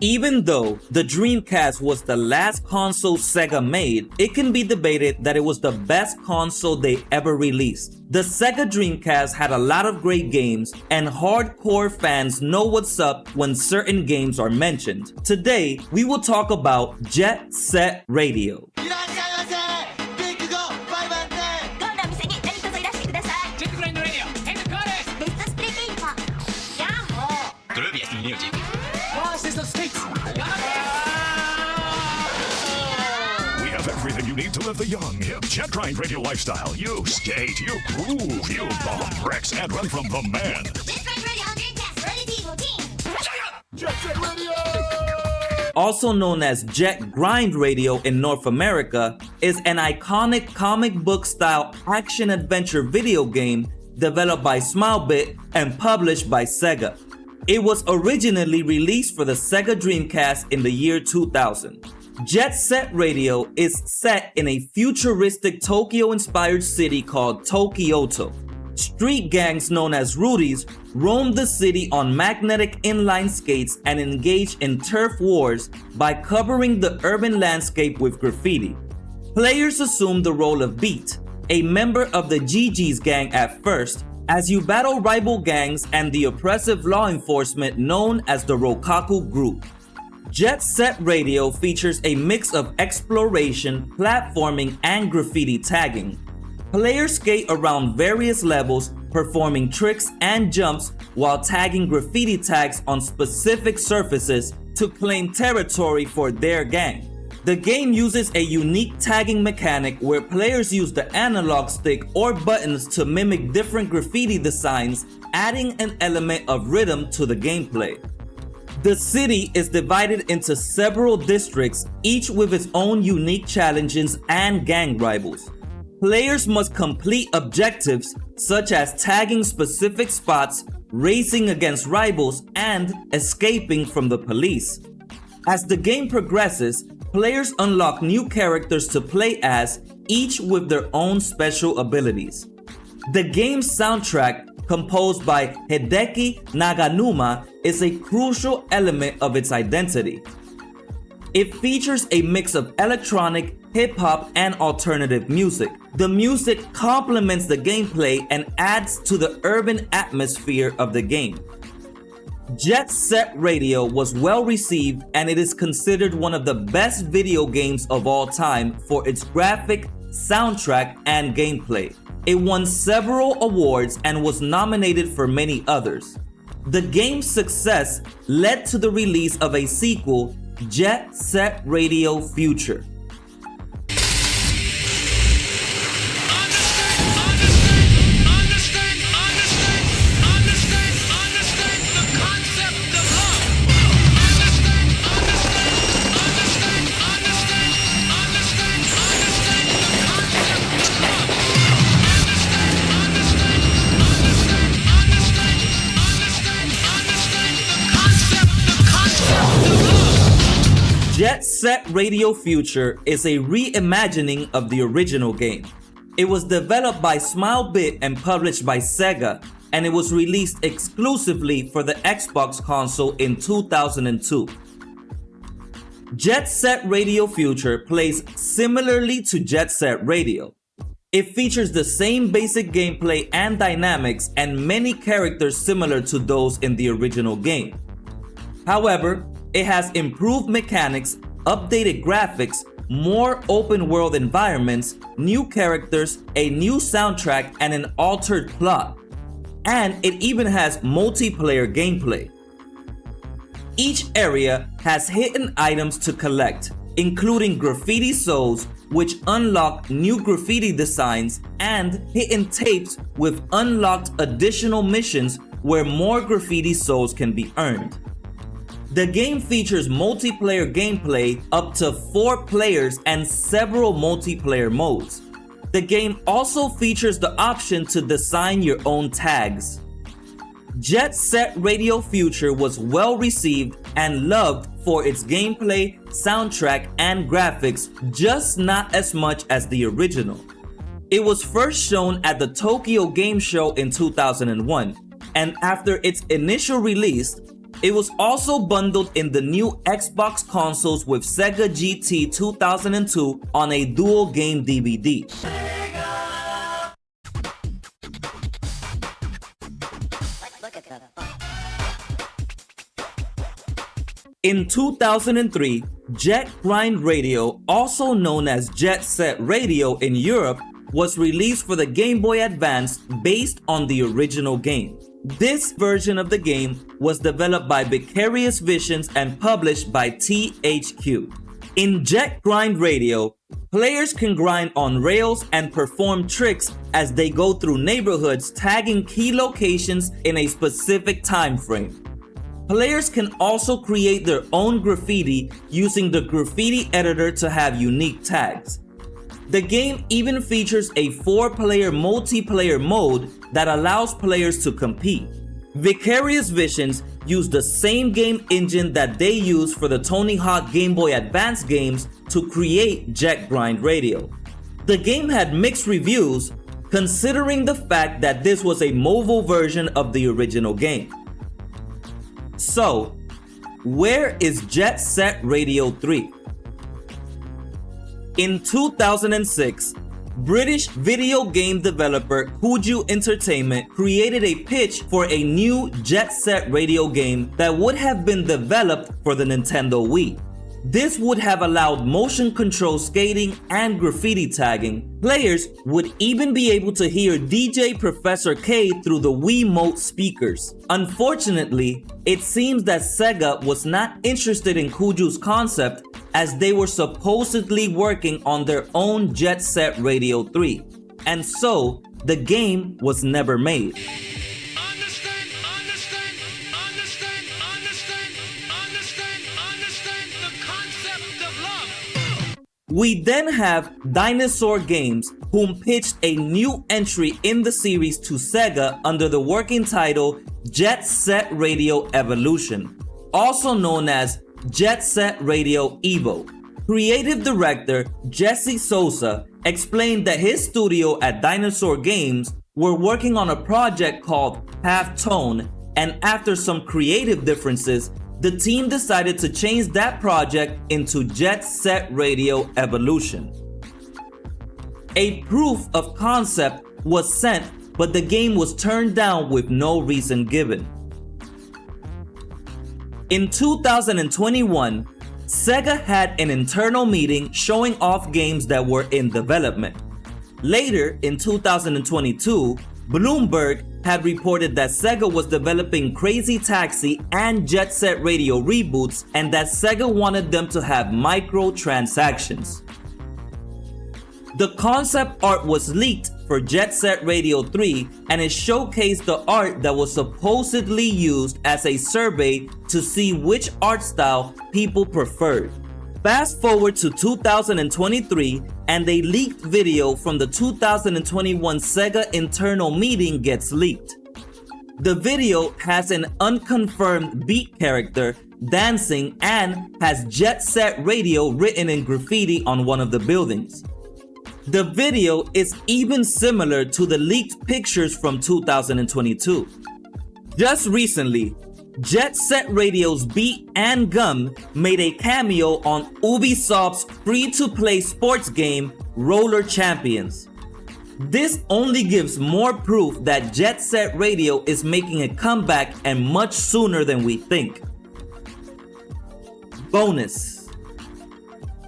Even though the Dreamcast was the last console Sega made, it can be debated that it was the best console they ever released. The Sega Dreamcast had a lot of great games, and hardcore fans know what's up when certain games are mentioned. Today, we will talk about Jet Set Radio. We have everything you need to live the young, hip, jet grind radio lifestyle. You skate, you groove, you bomb bricks, and run from the man. Jet Set Radio! Also known as Jet Grind Radio in North America, is an iconic comic book style action adventure video game developed by Smilebit and published by Sega. It was originally released for the Sega Dreamcast in the year 2000. Jet Set Radio is set in a futuristic Tokyo-inspired city called Tokyoto. Street gangs known as Rudies roam the city on magnetic inline skates and engage in turf wars by covering the urban landscape with graffiti. Players assume the role of Beat, a member of the GG's gang at first, as you battle rival gangs and the oppressive law enforcement known as the Rokaku Group. Jet Set Radio features a mix of exploration, platforming, and graffiti tagging. Players skate around various levels, performing tricks and jumps while tagging graffiti tags on specific surfaces to claim territory for their gang. The game uses a unique tagging mechanic where players use the analog stick or buttons to mimic different graffiti designs, adding an element of rhythm to the gameplay. The city is divided into several districts, each with its own unique challenges and gang rivals. Players must complete objectives such as tagging specific spots, racing against rivals, and escaping from the police. As the game progresses, players unlock new characters to play as, each with their own special abilities. The game's soundtrack, composed by Hideki Naganuma, is a crucial element of its identity. It features a mix of electronic, hip-hop, and alternative music. The music complements the gameplay and adds to the urban atmosphere of the game. Jet Set Radio was well received, and it is considered one of the best video games of all time for its graphic, soundtrack, and gameplay. It won several awards and was nominated for many others. The game's success led to the release of a sequel, Jet Set Radio Future. Jet Set Radio Future is a reimagining of the original game. It was developed by Smilebit and published by Sega, and it was released exclusively for the Xbox console in 2002. Jet Set Radio Future plays similarly to Jet Set Radio. It features the same basic gameplay and dynamics and many characters similar to those in the original game. However, it has improved mechanics, updated graphics, more open-world environments, new characters, a new soundtrack, and an altered plot. And it even has multiplayer gameplay. Each area has hidden items to collect, including graffiti souls, which unlock new graffiti designs, and hidden tapes with unlocked additional missions where more graffiti souls can be earned. The game features multiplayer gameplay up to 4 players and several multiplayer modes. The game also features the option to design your own tags. Jet Set Radio Future was well received and loved for its gameplay, soundtrack, and graphics, just not as much as the original. It was first shown at the Tokyo Game Show in 2001, and after its initial release, It was also bundled in the new Xbox consoles with Sega GT 2002 on a dual game DVD. In 2003, Jet Grind Radio, also known as Jet Set Radio in Europe, was released for the Game Boy Advance based on the original game. This version of the game was developed by Vicarious Visions and published by THQ. In Jet Grind Radio, players can grind on rails and perform tricks as they go through neighborhoods, tagging key locations in a specific time frame. Players can also create their own graffiti using the graffiti editor to have unique tags. The game even features a 4-player multiplayer mode that allows players to compete. Vicarious Visions used the same game engine that they used for the Tony Hawk Game Boy Advance games to create Jet Grind Radio. The game had mixed reviews, considering the fact that this was a mobile version of the original game. So, where is Jet Set Radio 3? In 2006, British video game developer Kuju Entertainment created a pitch for a new Jet Set Radio game that would have been developed for the Nintendo Wii. This would have allowed motion control skating and graffiti tagging. Players would even be able to hear DJ Professor K through the Wiimote speakers. Unfortunately, it seems that Sega was not interested in Kuju's concept, as they were supposedly working on their own Jet Set Radio 3, and so the game was never made. We then have Dinosaur Games, whom pitched a new entry in the series to Sega under the working title Jet Set Radio Evolution, also known as Jet Set Radio Evo. Creative director Jesse Sosa explained that his studio at Dinosaur Games were working on a project called Half Tone, and after some creative differences, the team decided to change that project into Jet Set Radio Evolution. A proof of concept was sent, but the game was turned down with no reason given. In 2021, Sega had an internal meeting showing off games that were in development. Later, in 2022, Bloomberg had reported that Sega was developing Crazy Taxi and Jet Set Radio reboots, and that Sega wanted them to have microtransactions. The concept art was leaked for Jet Set Radio 3, and it showcased the art that was supposedly used as a survey to see which art style people preferred. Fast forward to 2023, and a leaked video from the 2021 Sega internal meeting gets leaked. The video has an unconfirmed Beat character dancing and has Jet Set Radio written in graffiti on one of the buildings. The video is even similar to the leaked pictures from 2022. Just recently, Jet Set Radio's Beat and Gum made a cameo on Ubisoft's free-to-play sports game Roller Champions. This only gives more proof that Jet Set Radio is making a comeback, and much sooner than we think. Bonus: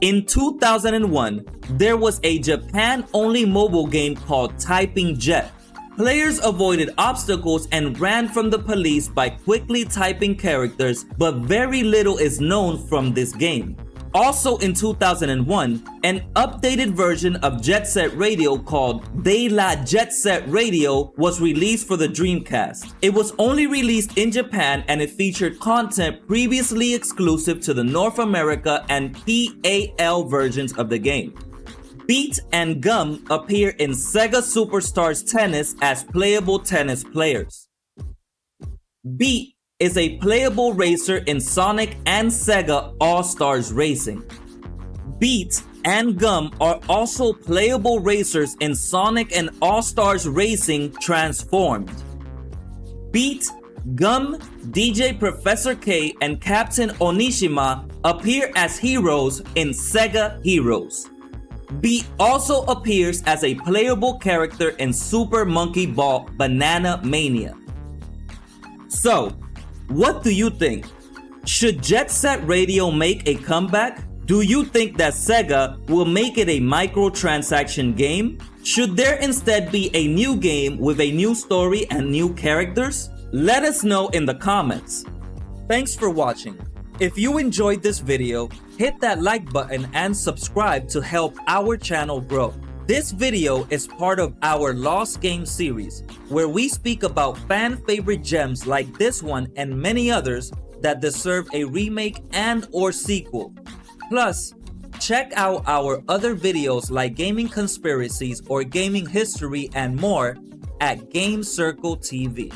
in 2001, there was a Japan-only mobile game called TypingJet. Players avoided obstacles and ran from the police by quickly typing characters, but very little is known from this game. Also in 2001, an updated version of Jet Set Radio called De La Jet Set Radio was released for the Dreamcast. It was only released in Japan, and it featured content previously exclusive to the North America and PAL versions of the game. Beat and Gum appear in Sega Superstars Tennis as playable tennis players. Beat is a playable racer in Sonic and Sega All-Stars Racing. Beat and Gum are also playable racers in Sonic and All-Stars Racing Transformed. Beat Gum, DJ Professor K, and Captain Onishima appear as heroes in Sega Heroes. Beat also appears as a playable character in Super Monkey Ball Banana Mania. So, what do you think? Should Jet Set Radio make a comeback? Do you think that Sega will make it a microtransaction game? Should there instead be a new game with a new story and new characters? Let us know in the comments. Thanks for watching. If you enjoyed this video, hit that like button and subscribe to help our channel grow. This video is part of our Lost Games series, where we speak about fan favorite gems like this one and many others that deserve a remake and/or sequel. Plus, check out our other videos like gaming conspiracies or gaming history and more at Game Circle TV.